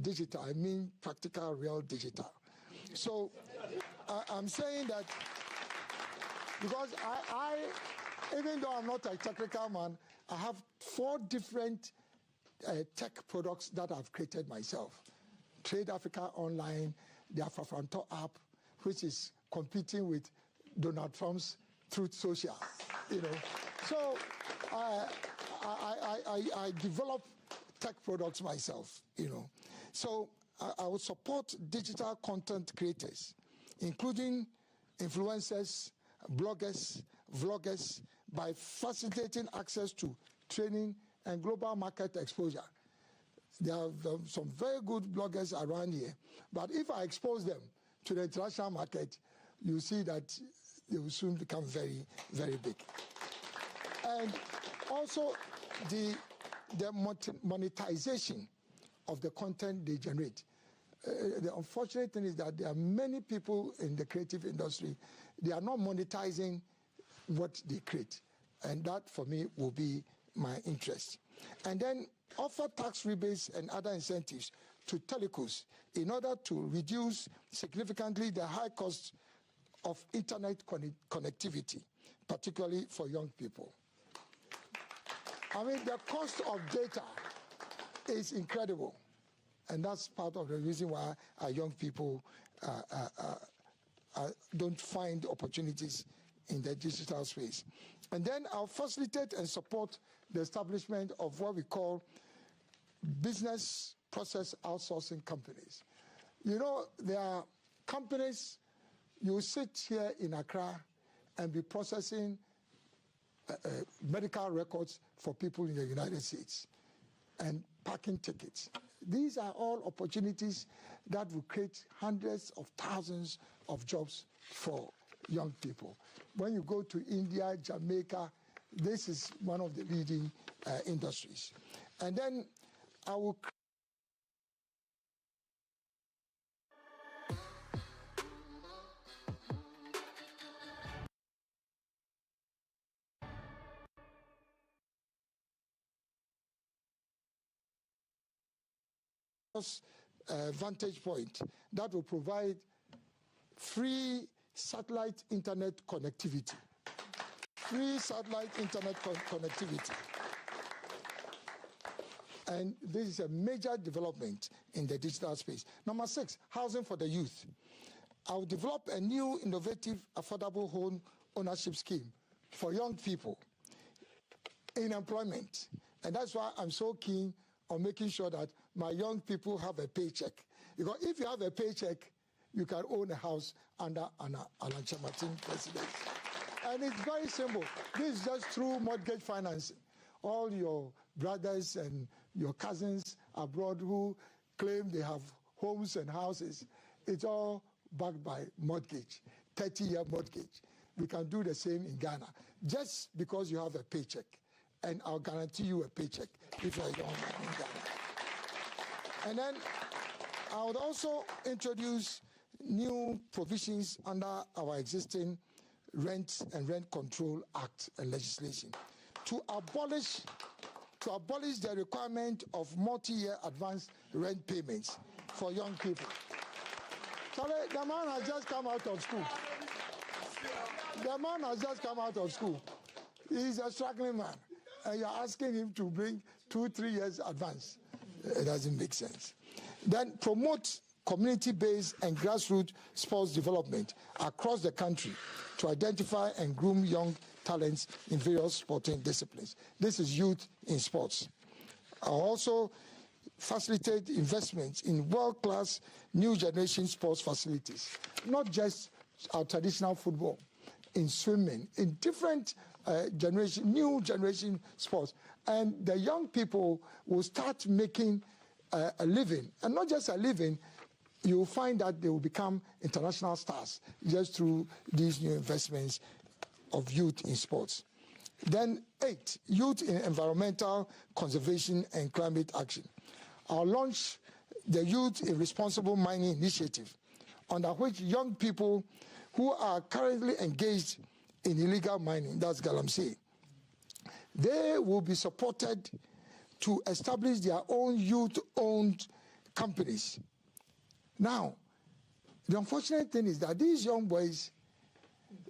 digital, I mean practical, real digital. So I'm saying that because I, even though I'm not a technical man, I have 4 different tech products that I've created myself. Trade Africa Online, the Afrafranto app, which is competing with Donald Trump's Truth Social, you know. So I develop tech products myself, you know. So I would support digital content creators, including influencers, bloggers, vloggers, by facilitating access to training and global market exposure. There are some very good bloggers around here, but if I expose them to the international market, you see that they will soon become very, very big. And also the monetization of the content they generate. The unfortunate thing is that there are many people in the creative industry, they are not monetizing what they create. And that, for me, will be my interest. And then offer tax rebates and other incentives to telcos in order to reduce significantly the high cost of internet connectivity, particularly for young people. I mean, the cost of data is incredible. And that's part of the reason why our young people don't find opportunities in the digital space. And then I'll facilitate and support the establishment of what we call business process outsourcing companies. You know, there are companies, you sit here in Accra and be processing medical records for people in the United States and parking tickets. These are all opportunities that will create hundreds of thousands of jobs for young people. When you go to India, Jamaica, this is one of the leading industries. And then I will vantage point that will provide free satellite internet connectivity. Free satellite internet connectivity. And this is a major development in the digital space. Number 6, housing for the youth. I will develop a new innovative affordable home ownership scheme for young people in employment. And that's why I'm so keen on making sure that my young people have a paycheck. Because if you have a paycheck, you can own a house under Alan Chamatin president. And it's very simple. This is just through mortgage financing. All your brothers and your cousins abroad who claim they have homes and houses, it's all backed by mortgage, 30-year mortgage. We can do the same in Ghana, just because you have a paycheck. And I'll guarantee you a paycheck if you're young in Ghana. And then I would also introduce new provisions under our existing Rent and Rent Control Act and legislation to abolish the requirement of multi-year advance rent payments for young people. Sorry, the man has just come out of school. The man has just come out of school. He's a struggling man. And you're asking him to bring 2-3 years advance. It doesn't make sense. Then promote community-based and grassroots sports development across the country to identify and groom young talents in various sporting disciplines. This is youth in sports. I'll also facilitate investments in world-class new generation sports facilities, not just our traditional football, in swimming, in different new generation sports. And the young people will start making a living, and not just a living, you'll find that they will become international stars just through these new investments of youth in sports. Then 8, youth in environmental conservation and climate action. I'll launch the Youth in Responsible Mining Initiative, under which young people who are currently engaged in illegal mining, that's Galamsey, they will be supported to establish their own youth-owned companies. Now, the unfortunate thing is that these young boys,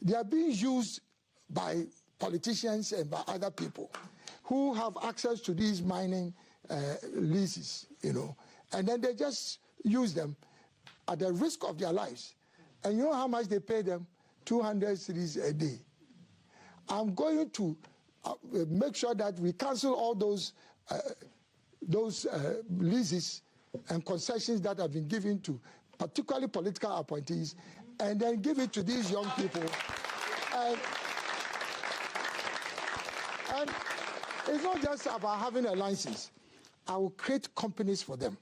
they are being used by politicians and by other people who have access to these mining leases, and then they just use them at the risk of their lives. And you know how much they pay them? 200 cedis a day. I'm going to make sure that we cancel all those leases and concessions that have been given to particularly political appointees, and then give it to these young people. And it's not just about having a license. I will create companies for them.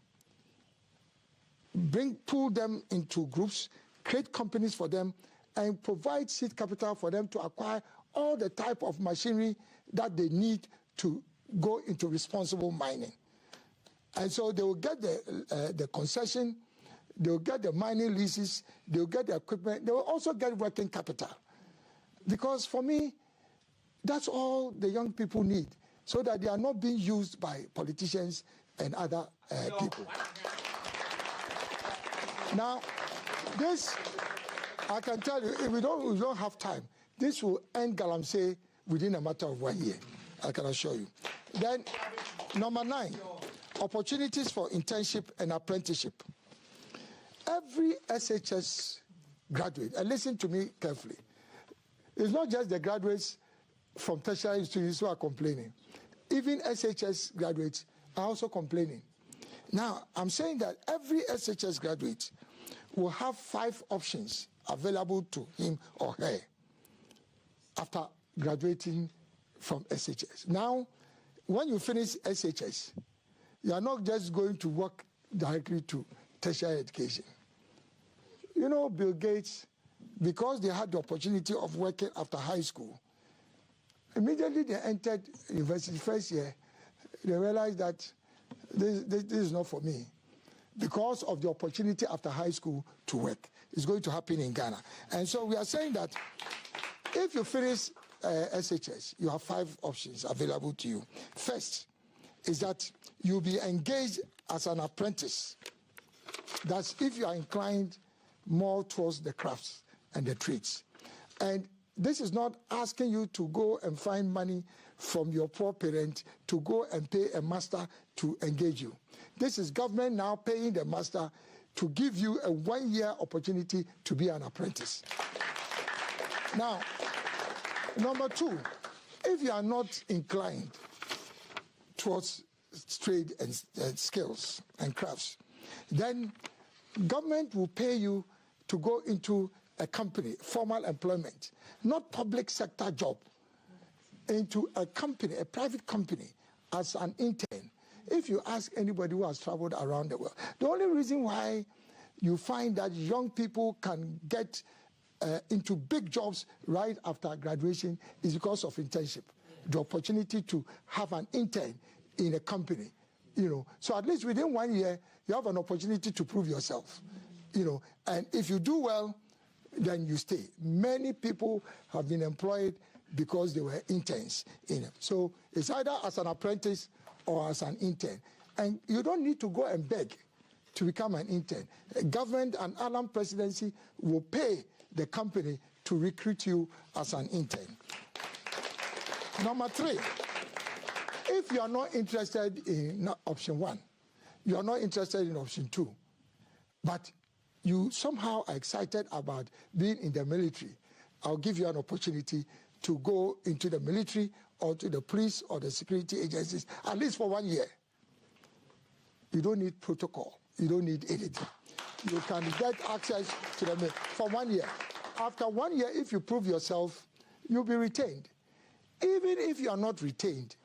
Pull them into groups, create companies for them, and provide seed capital for them to acquire all the type of machinery that they need to go into responsible mining. And so they will get the concession, they will get the mining leases, they will get the equipment, they will also get working capital. Because for me, that's all the young people need, so that they are not being used by politicians and other people. Now, this, I can tell you, if we don't have time, this will end Galamsey within a matter of 1 year, I can assure you. Then, number 9, opportunities for internship and apprenticeship. Every SHS graduate, and listen to me carefully, it's not just the graduates from tertiary institutions who are complaining. Even SHS graduates are also complaining. Now, I'm saying that every SHS graduate will have 5 options available to him or her after graduating from SHS. Now, when you finish SHS, you are not just going to work directly to tertiary education. You know, Bill Gates, because they had the opportunity of working after high school, immediately they entered university first year, they realized that this is not for me. Because of the opportunity after high school to work. It's going to happen in Ghana. And so we are saying that if you finish SHS, you have 5 options available to you. First is that you'll be engaged as an apprentice. That's if you are inclined more towards the crafts and the trades. And this is not asking you to go and find money from your poor parent to go and pay a master to engage you. This is government now paying the master to give you a 1-year opportunity to be an apprentice. Now, number 2, if you are not inclined towards trade and skills and crafts, then government will pay you to go into a company, formal employment, not public sector job, into a company, a private company, as an intern. If you ask anybody who has traveled around the world, the only reason why you find that young people can get into big jobs right after graduation is because of internship, the opportunity to have an intern in a company, So at least within 1 year, you have an opportunity to prove yourself, And if you do well, then you stay. Many people have been employed because they were interns. So it's either as an apprentice or as an intern. And you don't need to go and beg to become an intern. Government and Allen presidency will pay the company to recruit you as an intern. Number 3, if you are not interested in option 1, you are not interested in option 2, but you somehow are excited about being in the military, I'll give you an opportunity to go into the military or to the police or the security agencies, at least for 1 year. You don't need protocol. You don't need anything. You can get access to the military for 1 year. After 1 year, if you prove yourself, you'll be retained. Even if you are not retained,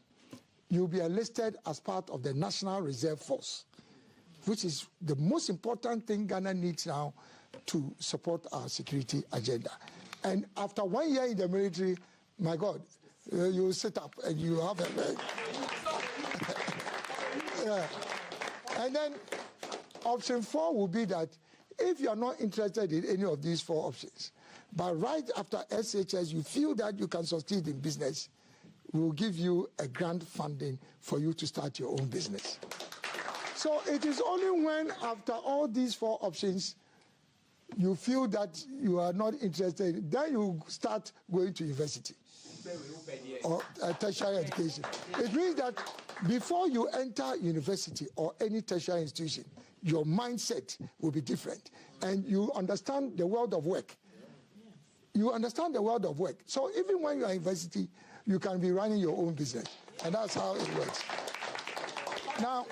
you'll be enlisted as part of the National Reserve Force, which is the most important thing Ghana needs now to support our security agenda. And after 1 year in the military, my God, you sit up and you have a... yeah. And then option 4 will be that if you are not interested in any of these 4 options, but right after SHS you feel that you can succeed in business, we will give you a grant funding for you to start your own business. So it is only when, after all these 4 options, you feel that you are not interested, then you start going to university or tertiary education. It means that before you enter university or any tertiary institution, your mindset will be different, and you understand the world of work. You understand the world of work. So even when you are in university, you can be running your own business, and that's how it works. Now,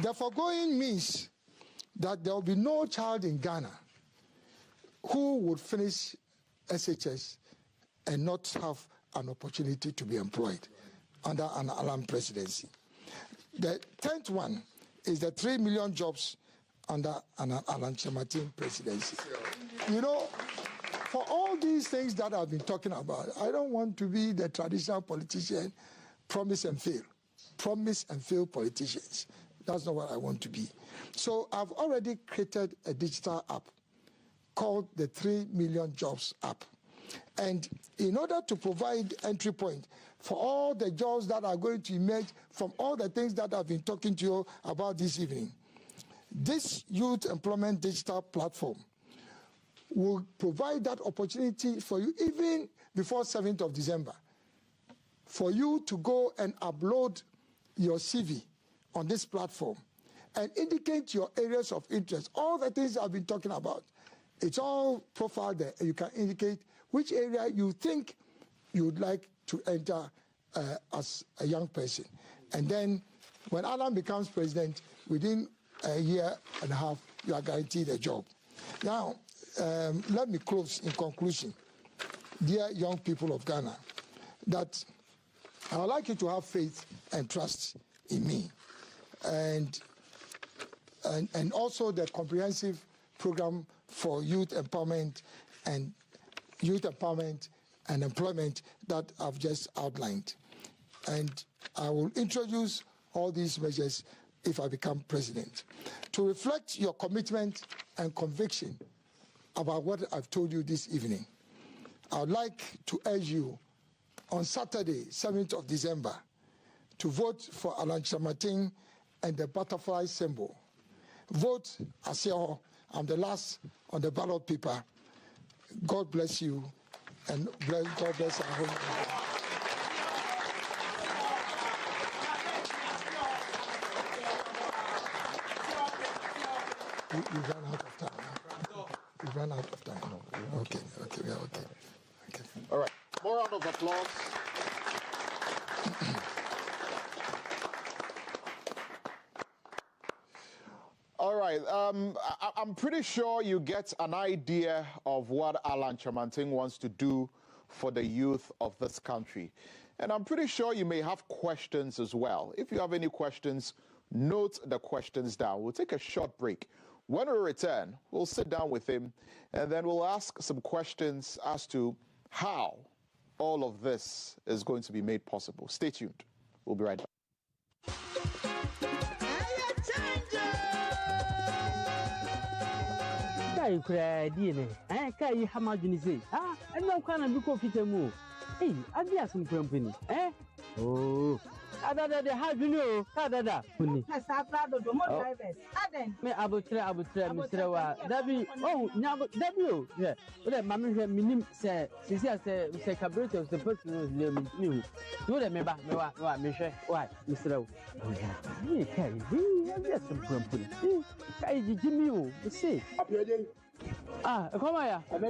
the foregoing means that there will be no child in Ghana who would finish SHS and not have an opportunity to be employed under an Alan presidency. The 10th one is the 3 million jobs under an Alan Chematin presidency. You know, for all these things that I've been talking about, I don't want to be the traditional politician, promise and fail politicians. That's not what I want to be. So I've already created a digital app called the 3 Million Jobs app. And in order to provide entry point for all the jobs that are going to emerge from all the things that I've been talking to you about this evening, this youth employment digital platform will provide that opportunity for you even before 7th of December, for you to go and upload your CV on this platform and indicate your areas of interest. All the things I've been talking about, it's all profiled there. You can indicate which area you think you would like to enter as a young person. And then when Alan becomes president, within a year and a half, you are guaranteed a job. Now, let me close in conclusion. Dear young people of Ghana, that I would like you to have faith and trust in me. And also the comprehensive program for youth empowerment and employment that I've just outlined. And I will introduce all these measures if I become president. To reflect your commitment and conviction about what I've told you this evening, I would like to urge you on Saturday, 7th of December, to vote for Alan Chematin and the butterfly symbol. Vote Aseo. I'm the last on the ballot paper. God bless you, and God bless our home. We ran out of time. We ran out of time. No. Okay, we are okay. Okay. All right. More round of applause. All right. I'm pretty sure you get an idea of what Alan Chematin wants to do for the youth of this country. And I'm pretty sure you may have questions as well. If you have any questions, note the questions down. We'll take a short break. When we return, we'll sit down with him and then we'll ask some questions as to how all of this is going to be made possible. Stay tuned. We'll be right back. Oh, Adada, how do you know? Adada, me abutre, Mr. Debbie. Oh, now, Debbie, yeah, but Mammy, minim say, say, Cabrito, the person who's new. Do they remember? Why, Mr. Oh, yeah, can you have some company? Jimmy, you see. Come here. And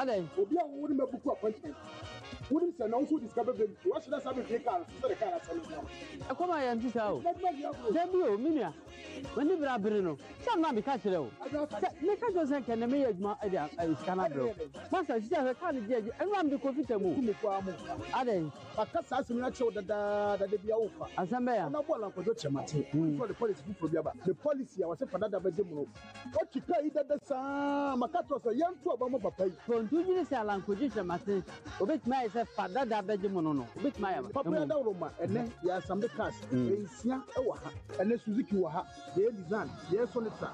then wouldn't book appointment. Wouldn't say no food discovered. What should I have a car? Come on, I'm just out. Debut, Minia. When you grab Bruno, some not be catching. Make a dozen can make my idea. Canada. Master, she has a kind of and run the coffee to move. Are they? But that's as natural that they be over. As a man, I'm not one for the policy for the policy. I was for another bedroom. What you pay that the Sam Macatos a young two of pay. From 2 years, Alan Cojition Martin, obey myself for that bedroom. With my Papa Roma, and then there are some cars, and then Suzuki Waha, the design, the Sonata,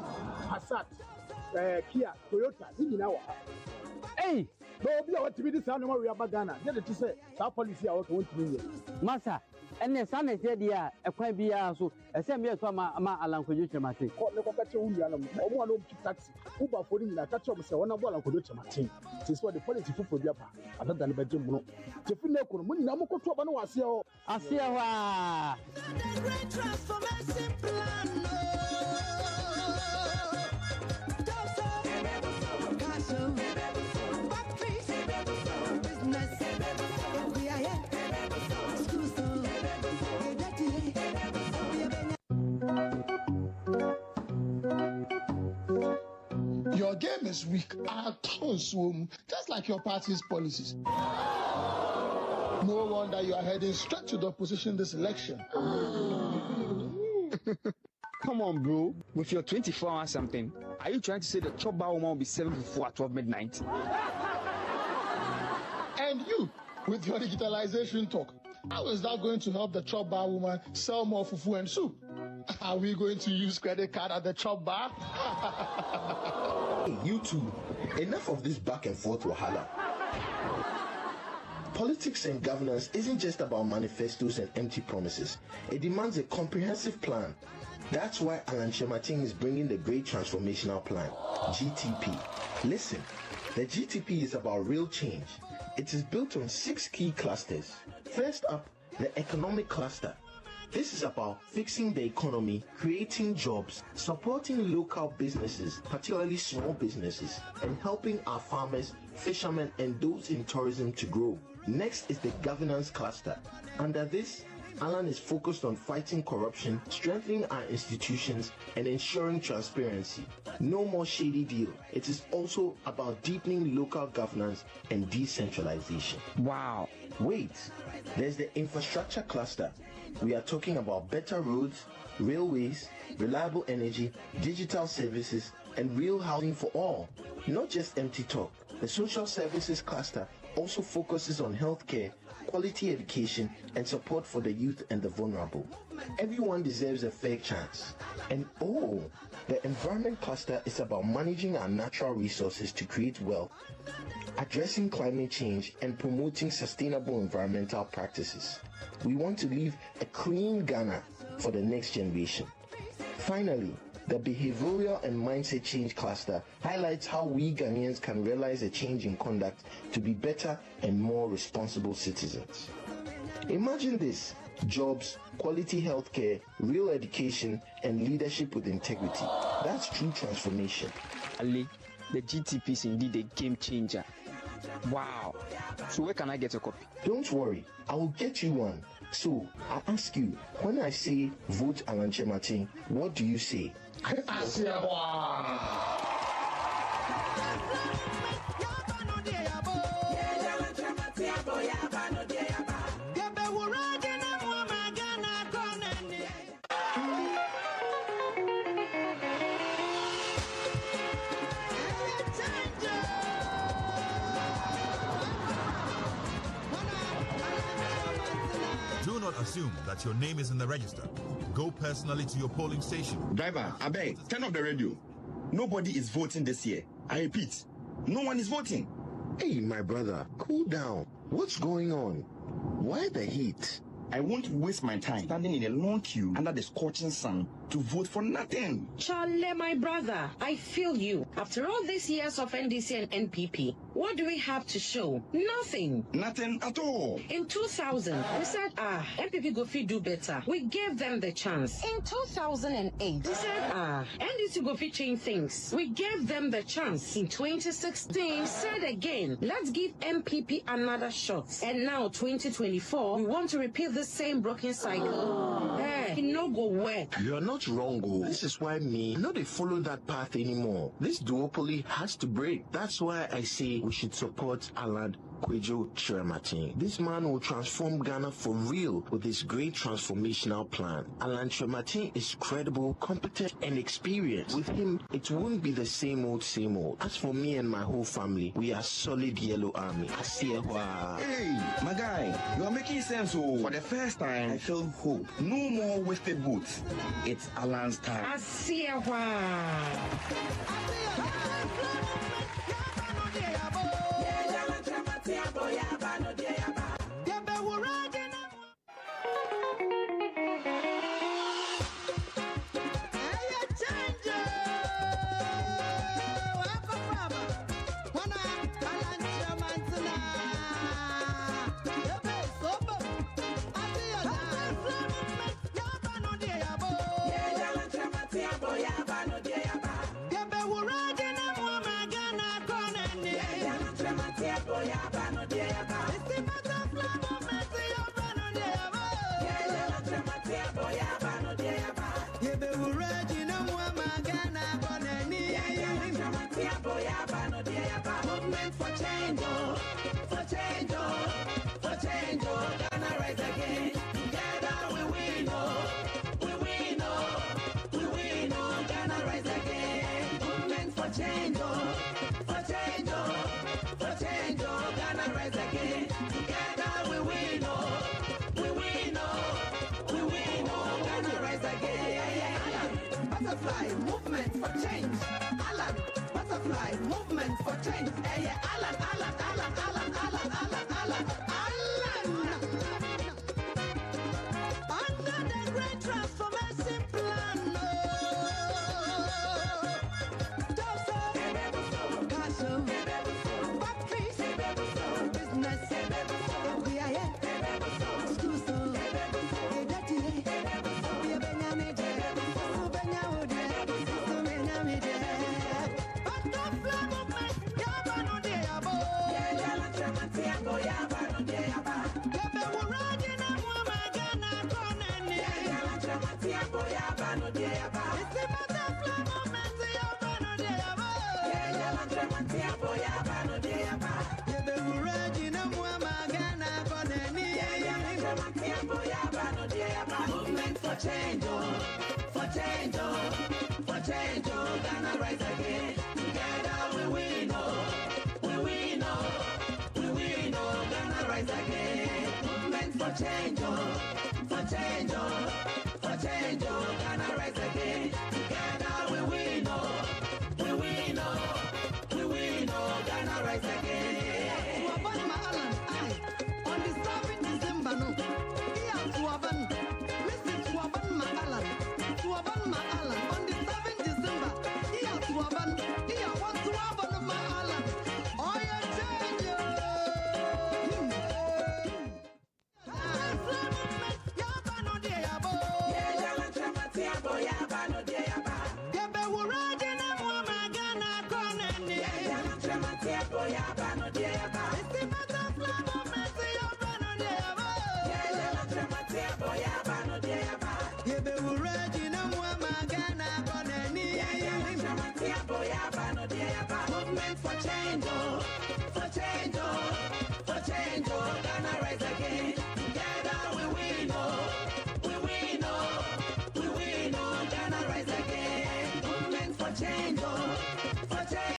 Passat, Kia, Toyota, in our. Hey! But we are to be the sound of Ghana. Get it to say, our policy, I want to Master. And the son is there, a quite be so, a same year to Alan Kujutamati. Taxi, Uber for him, catch up, say, one of Kujutamati. This is what the quality for Yapa, other than bedroom. Jeffino Kumun, Namoko Tobano, I see a great transformation plan. Your game is weak. Just like your party's policies. No wonder you are heading straight to the opposition this election. Come on, bro. With your 24 hours something, are you trying to say the chop bar woman will be 7 before at 12 midnight? And you, with your digitalization talk, how is that going to help the chop bar woman sell more fufu and soup? Are we going to use credit card at the chop bar? Hey, you two, enough of this back and forth wahala. Politics and governance isn't just about manifestos and empty promises. It demands a comprehensive plan. That's why Alan Chemating is bringing the Great Transformational Plan, GTP. Listen, the GTP is about real change. It is built on 6 key clusters. First up, the economic cluster. This is about fixing the economy, creating jobs, supporting local businesses, particularly small businesses, and helping our farmers, fishermen, and those in tourism to grow. Next is the governance cluster. Under this, Alan is focused on fighting corruption, strengthening our institutions, and ensuring transparency. No more shady deal. It is also about deepening local governance and decentralization. Wow. Wait, there's the infrastructure cluster. We are talking about better roads, railways, reliable energy, digital services, and real housing for all. Not just empty talk. The social services cluster also focuses on healthcare, quality education, and support for the youth and the vulnerable. Everyone deserves a fair chance. And the environment cluster is about managing our natural resources to create wealth, addressing climate change, and promoting sustainable environmental practices. We want to leave a clean Ghana for the next generation. Finally, the behavioral and mindset change cluster highlights how we Ghanaians can realize a change in conduct to be better and more responsible citizens. Imagine this: jobs, quality healthcare, real education, and leadership with integrity. That's true transformation. Ali, the GTP is indeed a game changer. Wow. So where can I get a copy? Don't worry, I will get you one. So I ask you, when I say vote Alan Chemating, what do you say? Do not assume that your name is in the register. Go personally to your polling station. Driver, I beg, turn off the radio. Nobody is voting this year. I repeat, no one is voting. Hey, my brother, cool down. What's going on? Why the heat? I won't waste my time standing in a long queue under the scorching sun to vote for nothing. Charlie, my brother, I feel you. After all these years of NDC and NPP, what do we have to show? Nothing. Nothing at all. In 2000, we said, NPP go fit do better. We gave them the chance. In 2008, we said, NDC go fit change things. We gave them the chance. In 2016, we said again, let's give NPP another shot. And now, 2024, we want to repeat the same broken cycle. It no go work. You're not wrong, oh. This is why me not they follow that path anymore. This duopoly has to break. That's why I say we should support Alan Chemating. This man will transform Ghana for real with his great transformational plan. Alan Chemating is credible, competent, and experienced. With him, it won't be the same old, same old. As for me and my whole family, we are solid yellow army. Hey, my guy, you are making sense. Oh, for the first time, I feel hope. No more wasted votes. It's Alan's time. butterfly, movement for change. Alan, butterfly, movement for change. Hey, yeah, Alan, Alan, Alan, Alan, Alan, Alan, Alan, Alan. Under the great transformation plan. Castle, factories, business, schools, movement for change, for change, for change, Ghana rise again. Together we win, we win, we win, Ghana rise again. Movement for change, for change, for change, Ghana rise again. Together we win, we win, we win, Ghana rise again. On the 7th December, no. Listen to Aban Maalan. To Aban Maalan on the 7th December. Here to Aban. Here want to Aban Maalan. Oh yeah, change. Movement for change.